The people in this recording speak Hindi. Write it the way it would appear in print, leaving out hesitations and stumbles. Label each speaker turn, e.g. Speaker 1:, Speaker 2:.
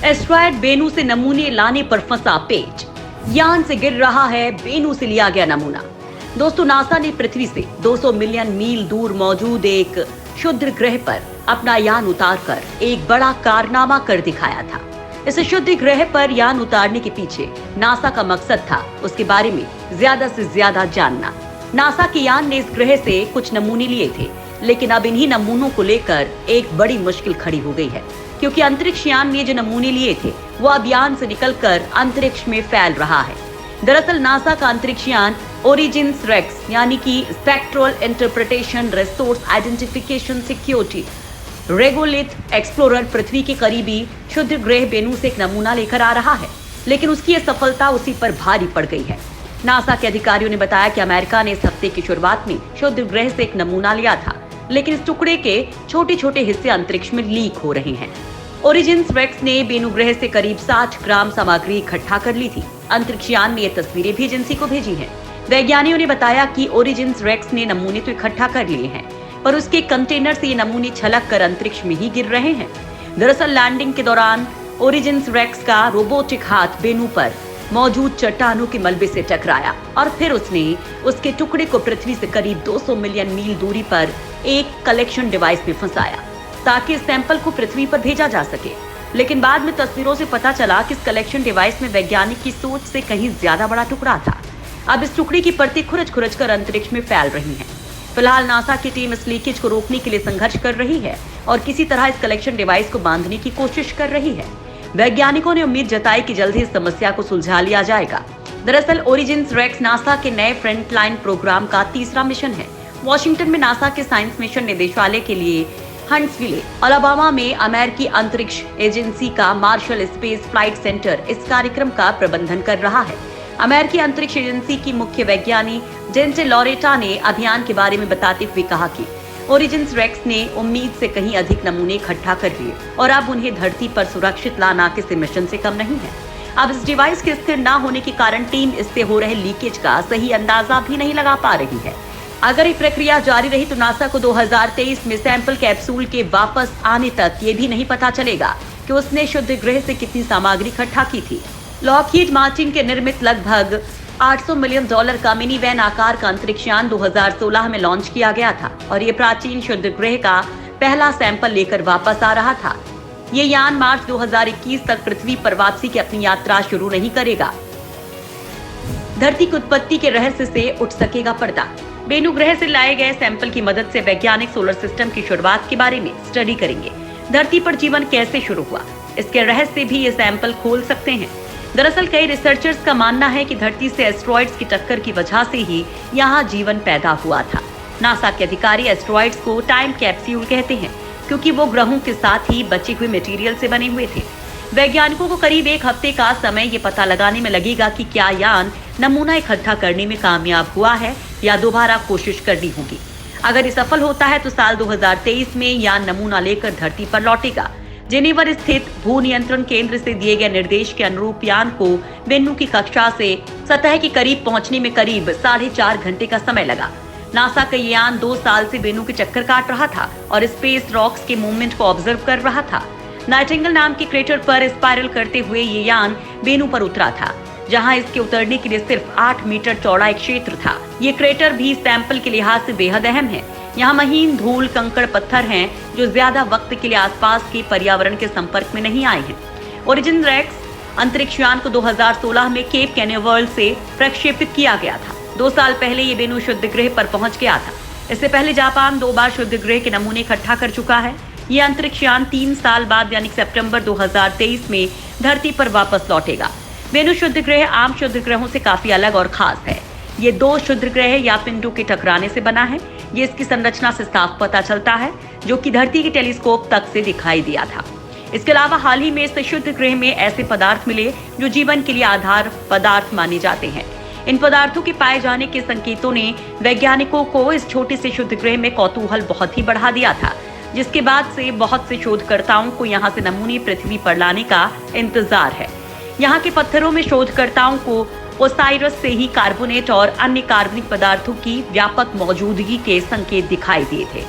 Speaker 1: एस्ट्रॉयड बेनू से नमूने लाने पर फंसा पेच। यान से गिर रहा है, बेनू से लिया गया नमूना। दोस्तों, नासा ने पृथ्वी से 200 मिलियन मील दूर मौजूद एक क्षुद्र ग्रह पर अपना यान उतारकर एक बड़ा कारनामा कर दिखाया था। इस क्षुद्र ग्रह पर यान उतारने के पीछे नासा का मकसद था उसके बारे में ज्यादा से ज्यादा जानना। नासा के यान ने इस ग्रह से कुछ नमूने लिए थे, लेकिन अब इन्हीं नमूनों को लेकर एक बड़ी मुश्किल खड़ी हो गई है, क्योंकि अंतरिक्ष यान ने जो नमूने लिए थे वो अब यान से निकलकर अंतरिक्ष में फैल रहा है। दरअसल नासा का अंतरिक्ष यान ओरिजिन्स रेक्स यानी कि spectral interpretation resource identification security regolith explorer पृथ्वी के करीबी क्षुद्र ग्रह बेनू से एक नमूना लेकर आ रहा है, लेकिन उसकी यह सफलता उसी पर भारी पड़ गई है। नासा के अधिकारियों ने बताया कि अमेरिका ने इस हफ्ते की शुरुआत में क्षुद्र ग्रह से एक नमूना लिया था, लेकिन इस टुकड़े के छोटे छोटे हिस्से अंतरिक्ष में लीक हो रहे हैं। ओरिजिन्स रेक्स ने बेनू ग्रह से करीब 60 ग्राम सामग्री इकट्ठा कर ली थी। अंतरिक्ष यान ने ये तस्वीरें भी एजेंसी को भेजी हैं। वैज्ञानिकों ने बताया कि ओरिजिन्स रेक्स ने नमूने तो इकट्ठा कर लिए हैं, पर उसके कंटेनर से ये नमूने छलक कर अंतरिक्ष में ही गिर रहे हैं। दरअसल लैंडिंग के दौरान ओरिजिन्स रेक्स का रोबोटिक हाथ बेनू पर मौजूद चट्टानों के मलबे से टकराया और फिर उसने उसके टुकड़े को पृथ्वी से करीब 200 मिलियन मील दूरी पर एक कलेक्शन डिवाइस में फंसाया, ताकि इस सैंपल को पृथ्वी पर भेजा जा सके। लेकिन बाद में तस्वीरों से पता चला कि इस कलेक्शन डिवाइस में वैज्ञानिक की सोच से कहीं ज्यादा बड़ा टुकड़ा था। अब इस टुकड़े की परतें खुरच कर अंतरिक्ष में फैल रही हैं। फिलहाल नासा की टीम इस लीकेज को रोकने के लिए संघर्ष कर रही है और किसी तरह इस कलेक्शन डिवाइस को बांधने की कोशिश कर रही है। वैज्ञानिकों ने उम्मीद जताई कि जल्द ही इस समस्या को सुलझा लिया जाएगा। दरअसल ओरिजिन्स रेक्स नासा के नए फ्रंटलाइन प्रोग्राम का तीसरा मिशन है। वॉशिंगटन में नासा के साइंस मिशन निदेशालय के लिए हंट्सविले, अलाबामा में अमेरिकी अंतरिक्ष एजेंसी का मार्शल स्पेस फ्लाइट सेंटर इस कार्यक्रम का प्रबंधन कर रहा है। अमेरिकी अंतरिक्ष एजेंसी की मुख्य वैज्ञानिक जेंटे लॉरेटा ने अभियान के बारे में बताते हुए कहा कि ओरिजिन्स रेक्स ने उम्मीद से कहीं अधिक नमूने इकट्ठा कर लिए और अब उन्हें धरती पर सुरक्षित लाना किसी मिशन से कम नहीं है। अब इस डिवाइस के स्थिर न होने के कारण टीम इससे हो रहे लीकेज का सही अंदाजा भी नहीं लगा पा रही है। अगर ये प्रक्रिया जारी रही तो नासा को 2023 में सैंपल कैप्सूल के वापस आने तक ये भी नहीं पता चलेगा कि उसने क्षुद्र ग्रह से कितनी सामग्री इकट्ठा की थी। लॉकहीड मार्टिन के निर्मित लगभग $800 मिलियन का मिनी वैन आकार का अंतरिक्ष यान 2016 में लॉन्च किया गया था और ये प्राचीन क्षुद्र ग्रह का पहला सैंपल लेकर वापस आ रहा था। ये यान मार्च 2021 तक पृथ्वी पर वापसी की अपनी यात्रा शुरू नहीं करेगा। धरती की उत्पत्ति के रहस्य से उठ सकेगा पर्दा। बेनू ग्रह से लाए गए सैंपल की मदद से वैज्ञानिक सोलर सिस्टम की शुरुआत के बारे में स्टडी करेंगे। धरती पर जीवन कैसे शुरू हुआ, इसके रहस्य भी ये सैंपल खोल सकते हैं। दरअसल कई रिसर्चर्स का मानना है कि धरती से एस्ट्रॉइड्स की टक्कर की वजह से ही यहाँ जीवन पैदा हुआ था। नासा के अधिकारी एस्ट्रॉइड्स को टाइम कैप्सूल कहते हैं, क्योंकि वो ग्रहों के साथ ही बचे हुए मटेरियल से बने हुए थे। वैज्ञानिकों को करीब एक हफ्ते का समय ये पता लगाने में लगेगा कि क्या यान नमूना इकट्ठा करने में कामयाब हुआ है या दोबारा कोशिश करनी होगी। अगर ये सफल होता है तो साल 2023 में यान नमूना लेकर धरती पर लौटेगा। जेनेवा स्थित भू नियंत्रण केंद्र से दिए गए निर्देश के अनुरूप यान को बेनू की कक्षा से सतह के करीब पहुंचने में करीब 4.5 घंटे का समय लगा। नासा का ये यान 2 साल से बेनू के चक्कर काट रहा था और स्पेस रॉक्स के मूवमेंट को ऑब्जर्व कर रहा था। नाइटिंगेल नाम के क्रेटर पर स्पाइरल करते हुए ये यान बेनू पर उतरा था, जहां इसके उतरने के लिए सिर्फ 8 मीटर चौड़ा एक क्षेत्र था। ये क्रेटर भी सैंपल के लिहाज से बेहद अहम है। यहाँ महीन धूल, कंकड़, पत्थर हैं जो ज्यादा वक्त के लिए आसपास के पर्यावरण के संपर्क में नहीं आए हैं। ओरिजिन रेक्स अंतरिक्ष यान को 2016 में केप कैनावेरल से प्रक्षेपित किया गया था। 2 साल पहले ये बेनू क्षुद्र ग्रह पर पहुंच गया था। इससे पहले जापान 2 बार क्षुद्र ग्रह के नमूने इकट्ठा कर चुका है। ये अंतरिक्ष यान 3 साल बाद यानी सितंबर 2023 में धरती पर वापस लौटेगा। बेनू क्षुद्र ग्रह आम क्षुद्र ग्रहों से काफी अलग और खास है। ये 2 क्षुद्र ग्रह या पिंडों के टकराने से बना है। ये इसकी संरचना से साफ पता चलता है, जो कि धरती के टेलीस्कोप तक से दिखाई दिया था। इसके अलावा हाल ही में इस क्षुद्र ग्रह में ऐसे पदार्थ मिले जो जीवन के लिए आधार पदार्थ माने जाते हैं। इन पदार्थों के पाए जाने के संकेतों ने वैज्ञानिकों को इस छोटे से क्षुद्र ग्रह में कौतूहल बहुत ही बढ़ा दिया था, जिसके बाद से बहुत से शोधकर्ताओं को यहाँ से नमूने पृथ्वी पर लाने का इंतजार है। यहाँ के पत्थरों में शोधकर्ताओं को ओसाइरस से ही कार्बोनेट और अन्य कार्बनिक पदार्थों की व्यापक मौजूदगी के संकेत दिखाई दिए थे।